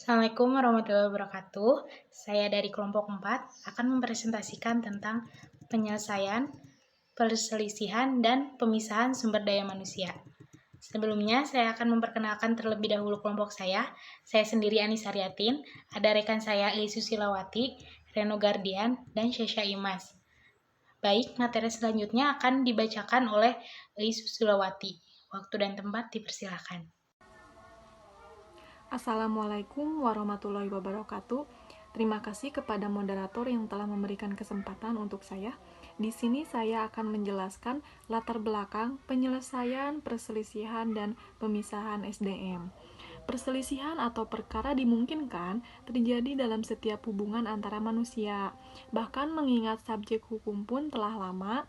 Assalamualaikum warahmatullahi wabarakatuh. Saya dari kelompok 4 akan mempresentasikan tentang penyelesaian, perselisihan, dan pemisahan sumber daya manusia. Sebelumnya, saya akan memperkenalkan terlebih dahulu kelompok saya. Saya sendiri Anissa Riatin, ada rekan saya Eli Susilawati, Reno Gardian, dan Syesha Imas. Baik, materi selanjutnya akan dibacakan oleh Eli Susilawati. Waktu dan tempat dipersilakan. Assalamualaikum warahmatullahi wabarakatuh. Terima kasih kepada moderator yang telah memberikan kesempatan untuk saya. Di sini saya akan menjelaskan latar belakang penyelesaian, perselisihan, dan pemisahan SDM. Perselisihan atau perkara dimungkinkan terjadi dalam setiap hubungan antara manusia. Bahkan mengingat subjek hukum pun telah lama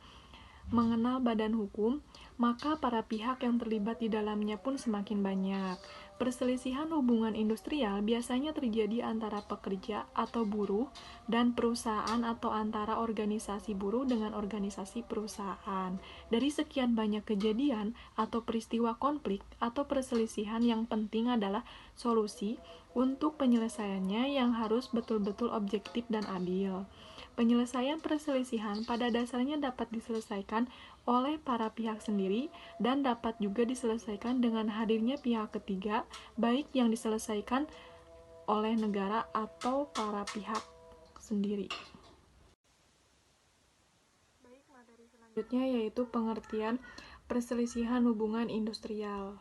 mengenal badan hukum, maka para pihak yang terlibat di dalamnya pun semakin banyak. Perselisihan hubungan industrial biasanya terjadi antara pekerja atau buruh dan perusahaan atau antara organisasi buruh dengan organisasi perusahaan. Dari sekian banyak kejadian atau peristiwa konflik atau perselisihan, yang penting adalah solusi untuk penyelesaiannya yang harus betul-betul objektif dan adil. Penyelesaian perselisihan pada dasarnya dapat diselesaikan oleh para pihak sendiri dan dapat juga diselesaikan dengan hadirnya pihak ketiga, baik yang diselesaikan oleh negara atau para pihak sendiri. Baik, materi selanjutnya yaitu pengertian perselisihan hubungan industrial.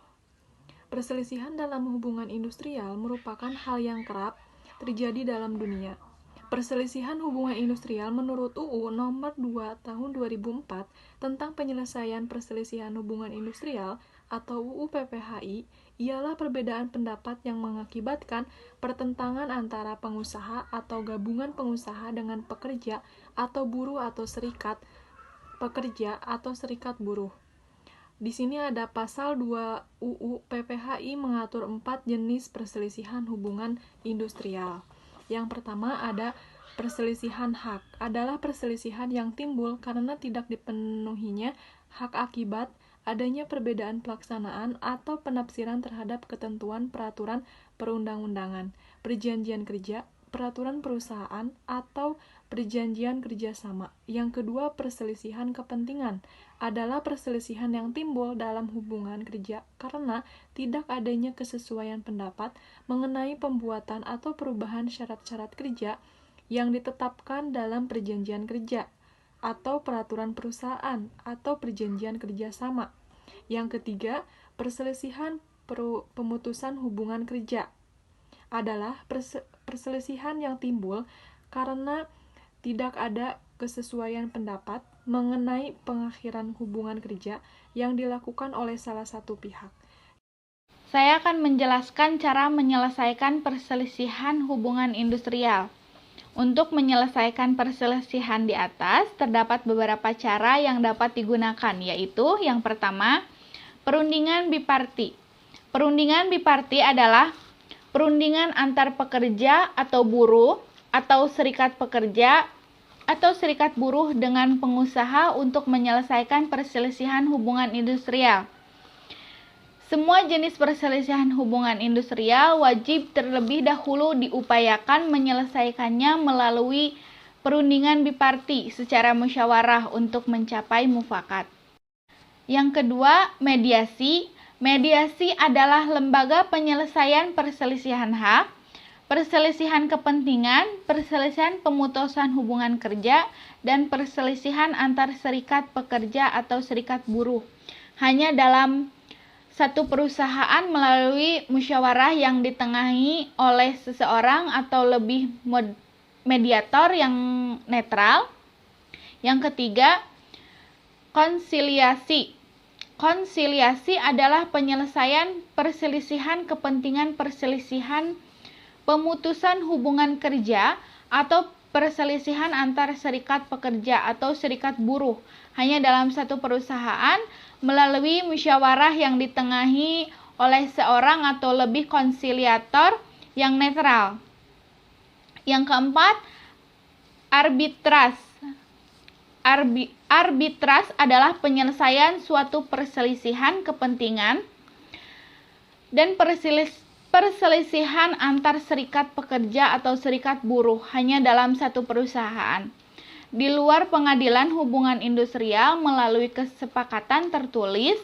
Perselisihan dalam hubungan industrial merupakan hal yang kerap terjadi dalam dunia. Perselisihan hubungan industrial menurut UU Nomor 2 Tahun 2004 tentang penyelesaian perselisihan hubungan industrial atau UU PPHI ialah perbedaan pendapat yang mengakibatkan pertentangan antara pengusaha atau gabungan pengusaha dengan pekerja atau buruh atau serikat pekerja atau serikat buruh. Di sini ada pasal 2 UU PPHI mengatur 4 jenis perselisihan hubungan industrial. Yang pertama ada perselisihan hak, adalah perselisihan yang timbul karena tidak dipenuhinya hak akibat adanya perbedaan pelaksanaan atau penafsiran terhadap ketentuan peraturan perundang-undangan, perjanjian kerja, peraturan perusahaan, atau perjanjian kerjasama. Yang kedua, perselisihan kepentingan adalah perselisihan yang timbul dalam hubungan kerja karena tidak adanya kesesuaian pendapat mengenai pembuatan atau perubahan syarat-syarat kerja yang ditetapkan dalam perjanjian kerja atau peraturan perusahaan atau perjanjian kerjasama. Yang ketiga, perselisihan pemutusan hubungan kerja adalah perselisihan yang timbul karena tidak ada kesesuaian pendapat mengenai pengakhiran hubungan kerja yang dilakukan oleh salah satu pihak. Saya akan menjelaskan cara menyelesaikan perselisihan hubungan industrial. Untuk menyelesaikan perselisihan di atas, terdapat beberapa cara yang dapat digunakan, yaitu yang pertama, perundingan biparti. Perundingan biparti adalah perundingan antar pekerja atau buruh atau serikat pekerja atau serikat buruh dengan pengusaha untuk menyelesaikan perselisihan hubungan industrial. Semua jenis perselisihan hubungan industrial wajib terlebih dahulu diupayakan menyelesaikannya melalui perundingan biparti secara musyawarah untuk mencapai mufakat. Yang kedua, mediasi. Mediasi adalah lembaga penyelesaian perselisihan hak, perselisihan kepentingan, perselisihan pemutusan hubungan kerja, dan perselisihan antar serikat pekerja atau serikat buruh. Hanya dalam satu perusahaan melalui musyawarah yang ditengahi oleh seseorang atau lebih mediator yang netral. Yang ketiga, konsiliasi. Konsiliasi adalah penyelesaian perselisihan kepentingan, perselisihan pemutusan hubungan kerja atau perselisihan antar serikat pekerja atau serikat buruh hanya dalam satu perusahaan melalui musyawarah yang ditengahi oleh seorang atau lebih konsiliator yang netral. Yang keempat, arbitras. Arbitras adalah penyelesaian suatu perselisihan kepentingan dan perselisihan antar serikat pekerja atau serikat buruh hanya dalam satu perusahaan. Di luar pengadilan hubungan industrial melalui kesepakatan tertulis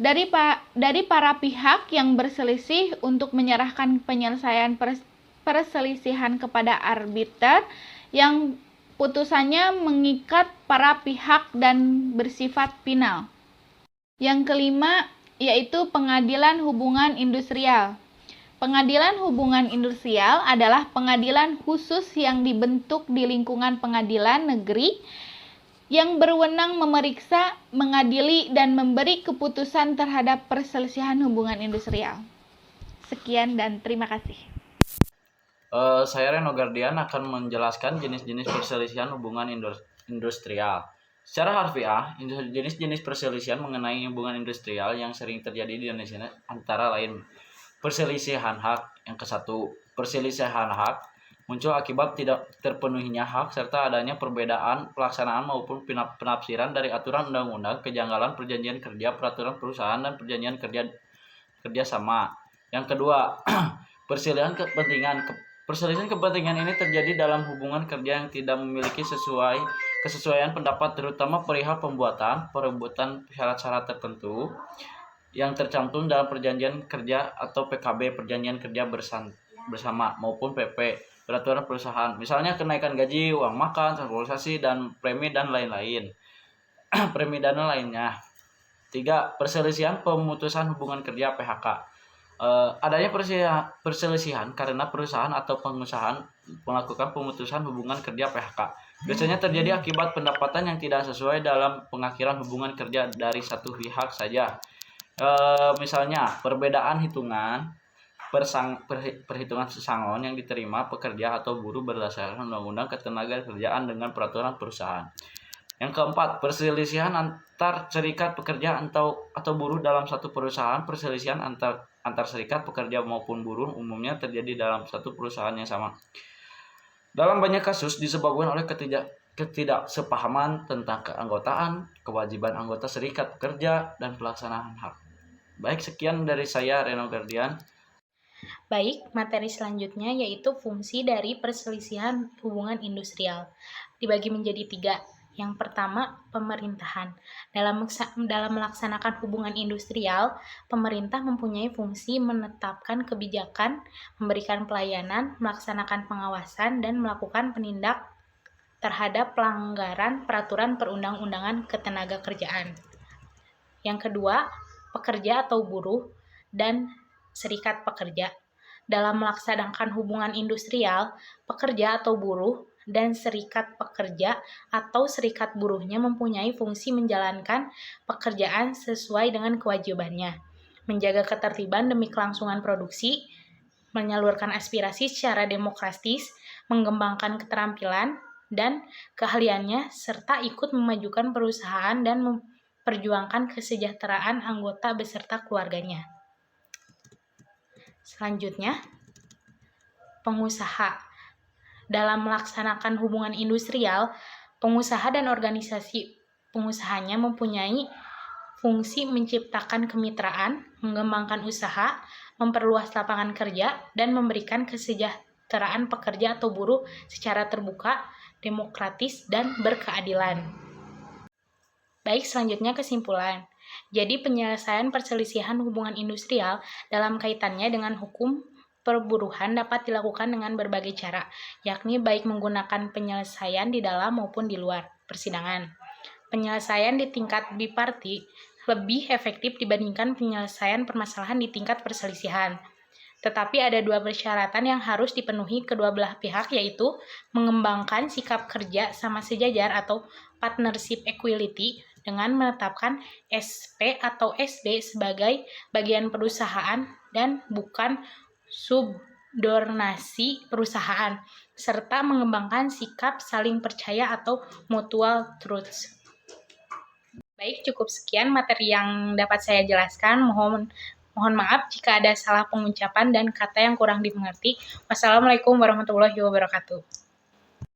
dari para pihak yang berselisih untuk menyerahkan penyelesaian perselisihan kepada arbiter yang putusannya mengikat para pihak dan bersifat final. Yang kelima yaitu pengadilan hubungan industrial. Pengadilan hubungan industrial adalah pengadilan khusus yang dibentuk di lingkungan pengadilan negeri yang berwenang memeriksa, mengadili, dan memberi keputusan terhadap perselisihan hubungan industrial. Sekian dan terima kasih. Saya Reno Gardian akan menjelaskan jenis-jenis perselisihan hubungan industrial. Secara harfiah, jenis-jenis perselisihan mengenai hubungan industrial yang sering terjadi di Indonesia antara lain perselisihan hak. Yang ke-1, perselisihan hak muncul akibat tidak terpenuhinya hak serta adanya perbedaan pelaksanaan maupun penafsiran dari aturan undang-undang, kejanggalan perjanjian kerja, peraturan perusahaan, dan perjanjian kerja sama. Yang kedua, perselisihan kepentingan. Perselisihan kepentingan ini terjadi dalam hubungan kerja yang tidak memiliki kesesuaian pendapat, terutama perihal perebutan syarat-syarat tertentu yang tercantum dalam perjanjian kerja atau PKB, perjanjian kerja bersama, maupun PP, peraturan perusahaan. Misalnya kenaikan gaji, uang makan, transportasi, dan premi dan lain-lain. Premi dan lainnya. 3. Perselisihan pemutusan hubungan kerja PHK. Adanya perselisihan karena perusahaan atau pengusahaan melakukan pemutusan hubungan kerja PHK. Biasanya terjadi akibat pendapatan yang tidak sesuai dalam pengakhiran hubungan kerja dari satu pihak saja. Misalnya perbedaan perhitungan pesangon yang diterima pekerja atau buruh berdasarkan undang-undang ketenagakerjaan dengan peraturan perusahaan. Yang keempat, perselisihan antar serikat pekerja atau buruh dalam satu perusahaan. Perselisihan antar serikat pekerja maupun buruh umumnya terjadi dalam satu perusahaan yang sama. Dalam banyak kasus disebabkan oleh ketidaksepahaman tentang keanggotaan, kewajiban anggota serikat pekerja, dan pelaksanaan hak. Baik, sekian dari saya, Reno Gardian. Baik, materi selanjutnya yaitu fungsi dari perselisihan hubungan industrial. Dibagi menjadi 3. Yang pertama, pemerintahan. Dalam melaksanakan hubungan industrial, pemerintah mempunyai fungsi menetapkan kebijakan, memberikan pelayanan, melaksanakan pengawasan, dan melakukan penindak terhadap pelanggaran peraturan perundang-undangan ketenagakerjaan. Yang kedua, pekerja atau buruh dan serikat pekerja. Dalam melaksanakan hubungan industrial, pekerja atau buruh dan serikat pekerja atau serikat buruhnya mempunyai fungsi menjalankan pekerjaan sesuai dengan kewajibannya, menjaga ketertiban demi kelangsungan produksi, menyalurkan aspirasi secara demokratis, mengembangkan keterampilan dan keahliannya, serta ikut memajukan perusahaan dan memperjuangkan kesejahteraan anggota beserta keluarganya. Selanjutnya, pengusaha. Dalam melaksanakan hubungan industrial, pengusaha dan organisasi pengusahanya mempunyai fungsi menciptakan kemitraan, mengembangkan usaha, memperluas lapangan kerja, dan memberikan kesejahteraan pekerja atau buruh secara terbuka, demokratis, dan berkeadilan. Baik, selanjutnya kesimpulan. Jadi penyelesaian perselisihan hubungan industrial dalam kaitannya dengan hukum perburuhan dapat dilakukan dengan berbagai cara, yakni baik menggunakan penyelesaian di dalam maupun di luar persidangan. Penyelesaian di tingkat biparti lebih efektif dibandingkan penyelesaian permasalahan di tingkat perselisihan. Tetapi ada 2 persyaratan yang harus dipenuhi kedua belah pihak, yaitu mengembangkan sikap kerja sama sejajar atau partnership equality dengan menetapkan SP atau SD sebagai bagian perusahaan dan bukan subordinasi perusahaan, serta mengembangkan sikap saling percaya atau mutual trust. Baik, cukup sekian materi yang dapat saya jelaskan. Mohon maaf jika ada salah pengucapan dan kata yang kurang dimengerti. Wassalamualaikum warahmatullahi wabarakatuh.